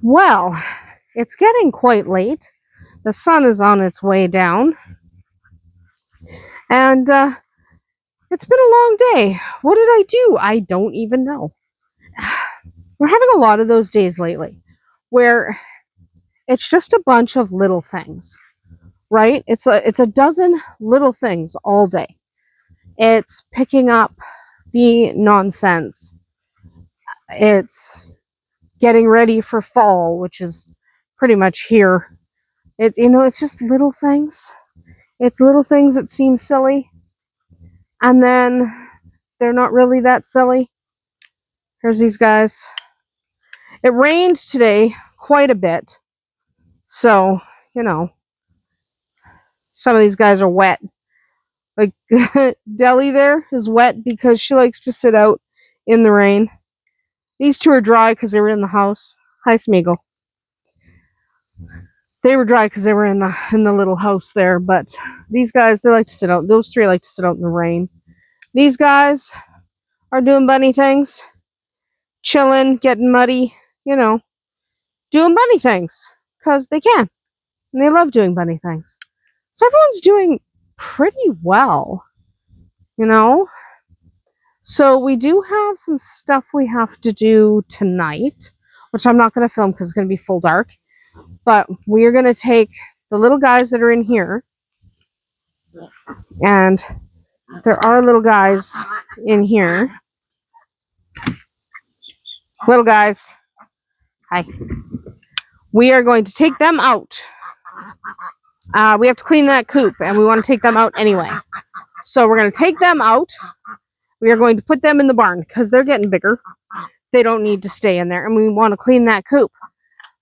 Well, it's getting quite late. The sun is on its way down. And it's been a long day. What did I do? I don't even know. We're having a lot of those days lately where it's just a bunch of little things, right? It's a dozen little things all day. It's picking up the nonsense. It's getting ready for fall, which is pretty much here. It's just little things. It's little things that seem silly, and then they're not really that silly. Here's these guys. It rained today quite a bit, so, some of these guys are wet. Like, Deli there is wet because she likes to sit out in the rain. These two are dry because they were in the house. Hi, Smeagol. They were dry because they were in the little house there, but these guys, they like to sit out. Those three like to sit out in the rain. These guys are doing bunny things, chilling, getting muddy, doing bunny things because they can, and they love doing bunny things. So everyone's doing pretty well, So we do have some stuff we have to do tonight, which I'm not going to film because it's going to be full dark. But we are going to take the little guys that are in here, and there are little guys in here. Little guys. Hi. We are going to take them out. We have to clean that coop, and we want to take them out anyway. So we're going to take them out. We are going to put them in the barn because they're getting bigger. They don't need to stay in there, and we want to clean that coop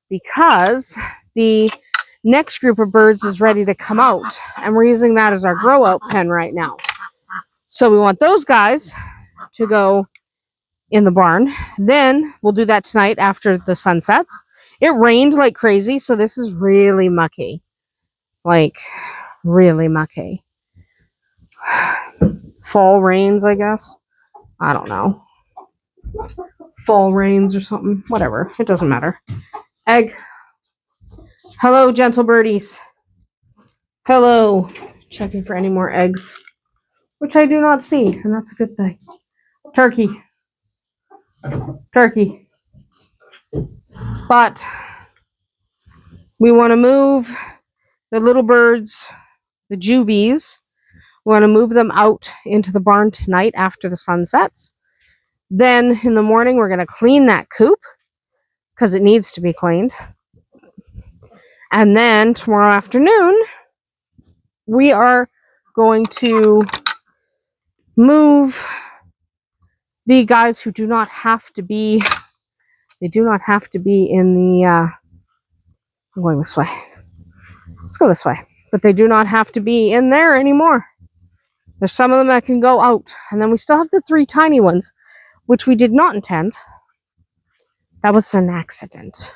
because the next group of birds is ready to come out, and we're using that as our grow out pen right now. So we want those guys to go in the barn. Then we'll do that tonight after the sun sets. It rained like crazy, so this is really mucky. Like, really mucky. Fall rains, I guess. I don't know. Fall rains or something. Whatever. It doesn't matter. Egg. Hello, gentle birdies. Hello. Checking for any more eggs, which I do not see, and that's a good thing. Turkey. Turkey. But we want to move the little birds, the juvies. We want to move them out into the barn tonight after the sun sets. Then in the morning, we're going to clean that coop because it needs to be cleaned. And then tomorrow afternoon, we are going to move the guys who do not have to be, in the, I'm going this way. Let's go this way. But they do not have to be in there anymore. There's some of them that can go out. And then we still have the 3 tiny ones, which we did not intend. That was an accident.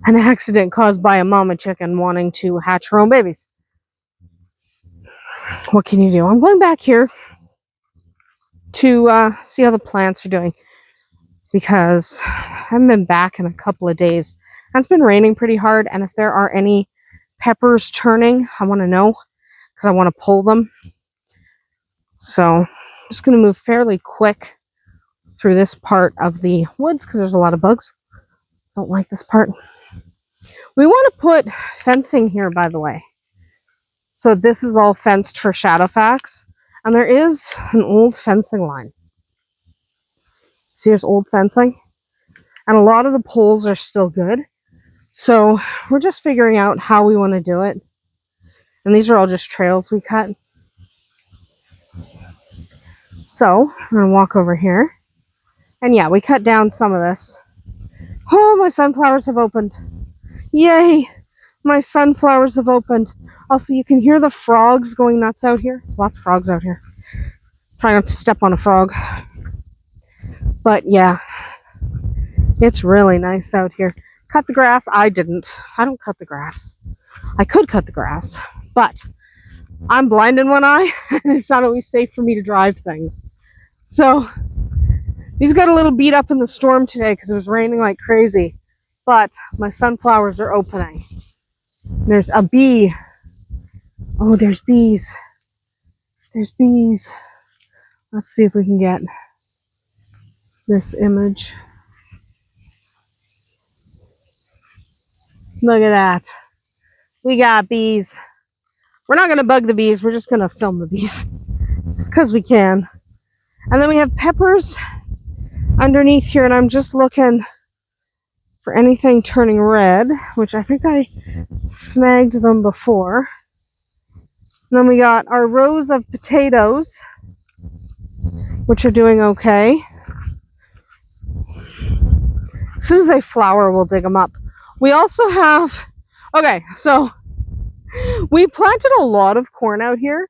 An accident caused by a mama chicken wanting to hatch her own babies. What can you do? I'm going back here to see how the plants are doing, because I haven't been back in a couple of days. And it's been raining pretty hard, and if there are any peppers turning, I want to know, because I want to pull them. So I'm just going to move fairly quick through this part of the woods because there's a lot of bugs. Don't like this part. We want to put fencing here, by the way. So this is all fenced for Shadowfax, and there is an old fencing line. See, there's old fencing, and a lot of the poles are still good. So we're just figuring out how we want to do it. And these are all just trails we cut. So I'm going to walk over here. And yeah, we cut down some of this. Oh, my sunflowers have opened. Yay! My sunflowers have opened. Also, you can hear the frogs going nuts out here. There's lots of frogs out here. Try not to step on a frog. But yeah, it's really nice out here. Cut the grass? I didn't. I don't cut the grass. I could cut the grass, but I'm blind in one eye, and it's not always safe for me to drive things. So these got a little beat up in the storm today because it was raining like crazy. but my sunflowers are opening. There's a bee. Oh, there's bees. There's bees. Let's see if we can get this image. Look at that. We got bees. We're not going to bug the bees. We're just going to film the bees because we can. And then we have peppers underneath here, and I'm just looking for anything turning red, which I think I snagged them before. And then we got our rows of potatoes, which are doing okay. As soon as they flower, we'll dig them up. We also have, okay, so we planted a lot of corn out here,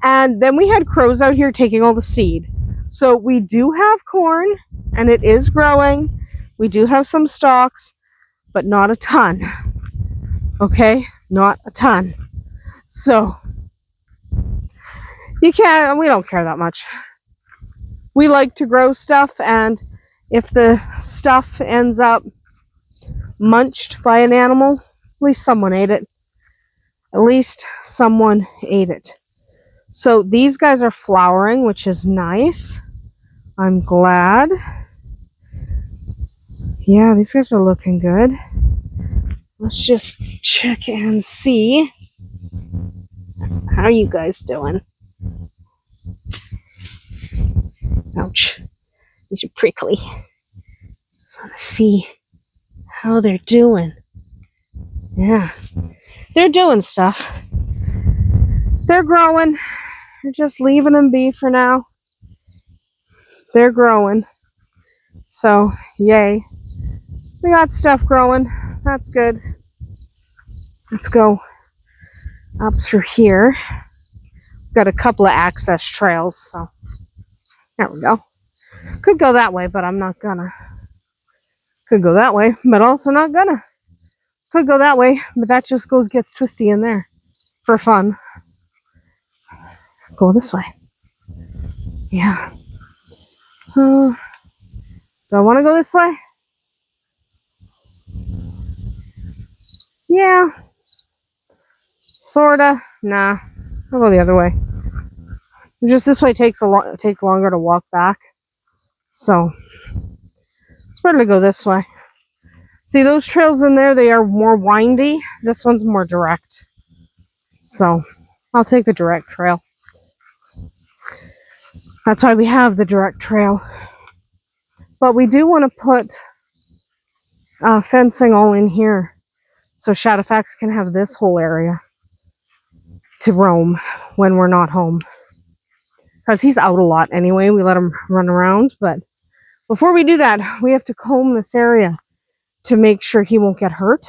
and then we had crows out here taking all the seed. So we do have corn, and it is growing. We do have some stalks, but not a ton. Okay, not a ton. So we don't care that much. We like to grow stuff, and if the stuff ends up munched by an animal, at least someone ate it. At least someone ate it. So these guys are flowering, which is nice. I'm glad. Yeah, these guys are looking good. Let's just check and see. How are you guys doing? Ouch. These are prickly. I want to see how they're doing. Yeah. They're doing stuff. They're growing. We're just leaving them be for now. They're growing. So, yay. We got stuff growing. That's good. Let's go up through here. Got a couple of access trails, so there we go. Could go that way, but I'm not gonna. Could go that way, but also not gonna. Could go that way, but that just gets twisty in there for fun. Go this way. Yeah. Do I want to go this way? Yeah. Sorta. Nah. I'll go the other way. Just this way takes longer to walk back. So it's better to go this way. See those trails in there, they are more windy. This one's more direct. So I'll take the direct trail. That's why we have the direct trail. But we do want to put fencing all in here so Shadowfax can have this whole area to roam when we're not home. Because he's out a lot anyway. We let him run around. But before we do that, we have to comb this area to make sure he won't get hurt.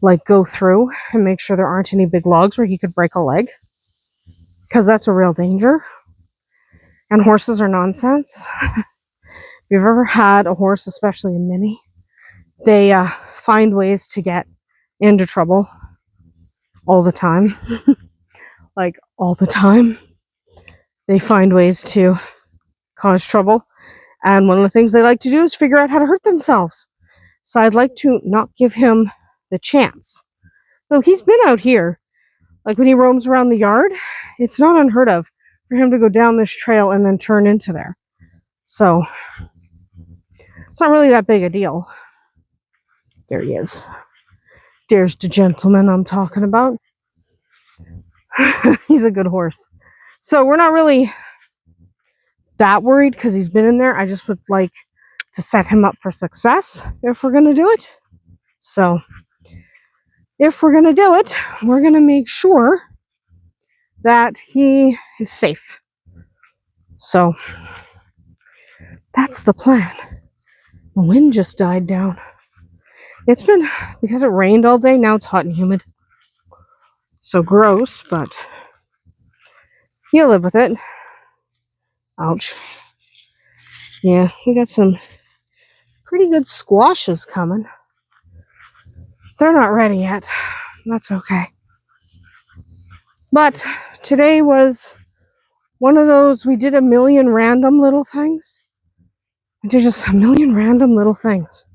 Like go through and make sure there aren't any big logs where he could break a leg. Because that's a real danger. And horses are nonsense. If you've ever had a horse, especially a mini, they find ways to get into trouble all the time. Like all the time. They find ways to cause trouble. And one of the things they like to do is figure out how to hurt themselves. So I'd like to not give him the chance. So he's been out here. Like when he roams around the yard, it's not unheard of for him to go down this trail and then turn into there. So it's not really that big a deal. There he is. There's the gentleman I'm talking about. He's a good horse. So we're not really that worried because he's been in there. I just would like to set him up for success if we're going to do it. So if we're going to do it, we're going to make sure that he is safe. So that's the plan. The wind just died down. It's been, because it rained all day, now it's hot and humid. So gross, but you live with it. Ouch. Yeah, we got some pretty good squashes coming. They're not ready yet. That's okay. But today was one of those, we did a million random little things. We did just a million random little things.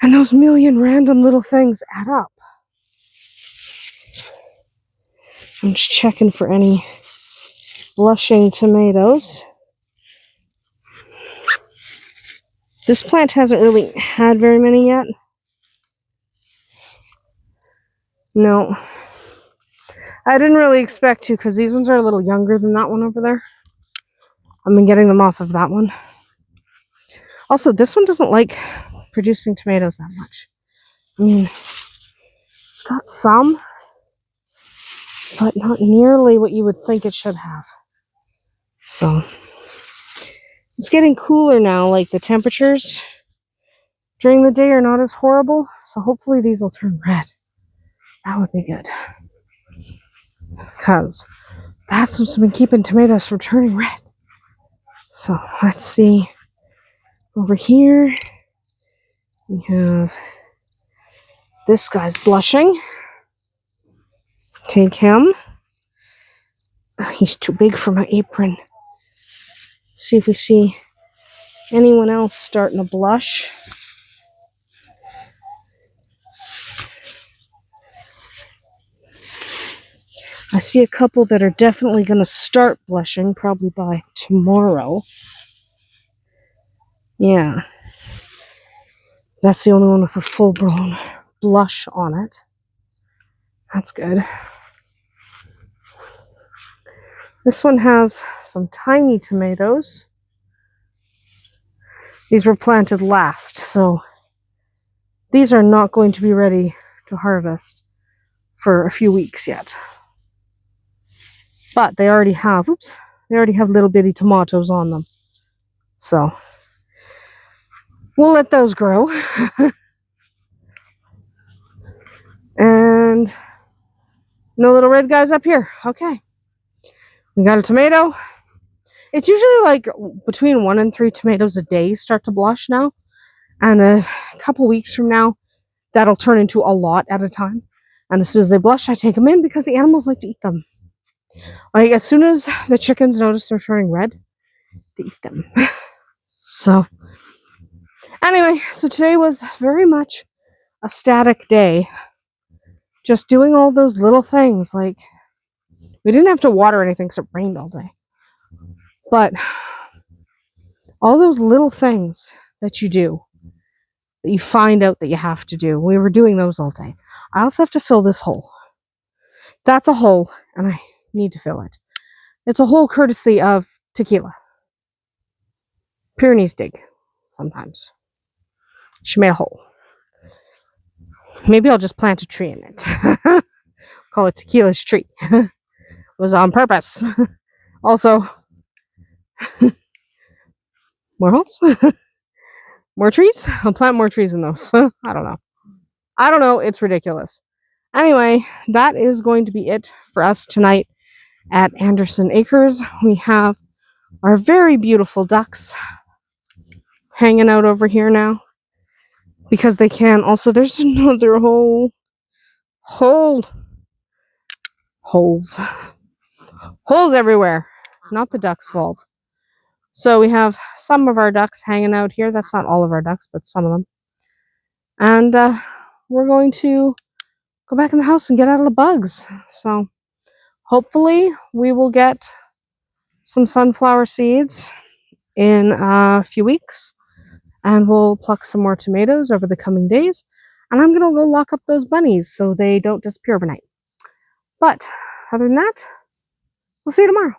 And those million random little things add up. I'm just checking for any blushing tomatoes. This plant hasn't really had very many yet. No. I didn't really expect to because these ones are a little younger than that one over there. I've been getting them off of that one. Also, this one doesn't like producing tomatoes that much. I mean, it's got some, but not nearly what you would think it should have. So, it's getting cooler now. Like, the temperatures during the day are not as horrible. So, hopefully these will turn red. That would be good. Because that's what's been keeping tomatoes from turning red. So, let's see. Over here, we have this guy's blushing. Take him. He's too big for my apron. See if we see anyone else starting to blush. I see a couple that are definitely going to start blushing, probably by tomorrow. Yeah. That's the only one with a full-blown blush on it. That's good. This one has some tiny tomatoes. These were planted last, so these are not going to be ready to harvest for a few weeks yet. But they already have, little bitty tomatoes on them. So, we'll let those grow. And no little red guys up here. Okay. We got a tomato. It's usually like between 1 and 3 tomatoes a day start to blush now. And a couple weeks from now, that'll turn into a lot at a time. And as soon as they blush, I take them in because the animals like to eat them. Like, as soon as the chickens notice they're turning red, they eat them. So, anyway, so today was very much a static day. Just doing all those little things. Like, we didn't have to water anything because it rained all day. But all those little things that you do, that you find out that you have to do, we were doing those all day. I also have to fill this hole. That's a hole, and I need to fill it. It's a hole courtesy of Tequila. Pyrenees dig, sometimes. She made a hole. Maybe I'll just plant a tree in it. Call it Tequila's tree. It was on purpose. Also, more holes? More trees? I'll plant more trees in those. I don't know. It's ridiculous. Anyway, that is going to be it for us tonight at Andersen Acres. We have our very beautiful ducks hanging out over here now. Because they can. Also, there's another holes. Holes everywhere. Not the duck's fault. So we have some of our ducks hanging out here. That's not all of our ducks, but some of them. And we're going to go back in the house and get out of the bugs. So hopefully we will get some sunflower seeds in a few weeks. And we'll pluck some more tomatoes over the coming days. And I'm going to go lock up those bunnies so they don't disappear overnight. But other than that, we'll see you tomorrow.